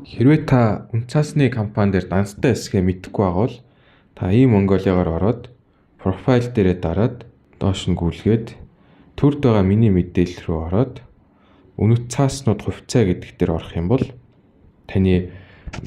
Хэрвээ та үнцаасны компани дээр данстай эсгээ мэдэхгүй байгаа бол та Mongolia-гаар ороод профайл дээрээ дараад доош нь гүйлгээд төрд байгаа миний мэдээлэл рүү ороод үнэт цааснууд хувьцаа гэдэг дээр орох юм бол таны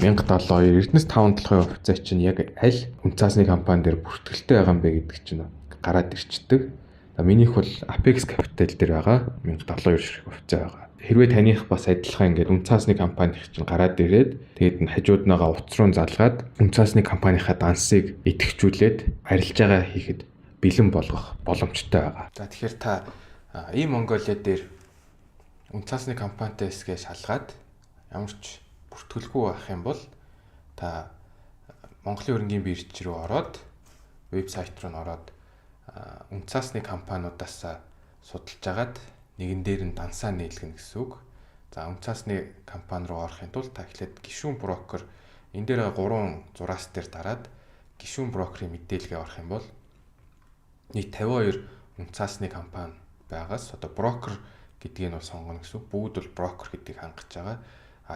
1072 95% хувьцаа чинь яг аль үнцаасны компани дээр бүртгэлтэй байгаа юм бэ гэдэг чинь гараад ирчдэг. Минийх бол Apex Capital дээр байгаа 1072 ширхэг хувьцаа байгаа. Хэрвээ таних бас адилхан ингээд үнцаасны компанийн чинь гараад ирээд тэгээд нь хажууднаага утас руу залгаад үнцаасны компанийнхаа дансыг идэвхжүүлээд арилжаагаа хийхэд бэлэн болгох боломжтой байгаа. За тэгэхээр та Mongolia дээр үнцаасны компанитай эсгээ шалгаад ямар ч бүртгэлгүй байх юм бол та Монголын хөрөнгийн бирж рүү ороод вебсайт руу ороод үнцаасны компаниудаас судалж агаад нэгэн дээр нь дансаа нийлгэнэ гэсэн үг. За үнцаасны компани руу орохын тулд та эхлээд гишүүн брокер энэ дээр 3 зураас дээр дараад гишүүн брокерийн мэдээлэлгээ орох юм бол нийт 52 үнцаасны компани байгаас одоо брокер гэдгийг нь бол сонгоно гэсэн үг. Бүгд бол брокер гэдгийг хангаж байгаа.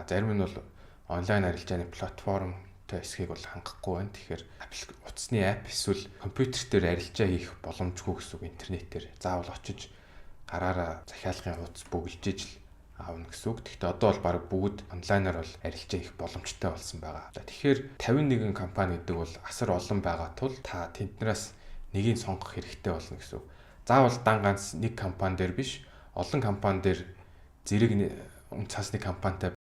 Зарим нь бол онлайн арилжааны платформтой эсхийг бол хангахгүй байна. Тэгэхээр утасны апп эсвэл компьютер дээр арилжаа хийх боломжгүй гэсэн үг. Интернетээр заавал очиж гараараа захиалгын хуудас бүгэлжиж л аавна гэсэн үг. Гэхдээ одоо бол баг бүгд онлайнаар бол арилжаа хийх боломжтой болсон байгаа. Тэгэхээр 51 компани гэдэг бол асар олон байгаа тул та тэднээс нэгийг сонгох хэрэгтэй болно гэсэн үг. Заавал дан ганц нэг компани дээр биш, олон компани дээр зэрэг үнцаасны компанитай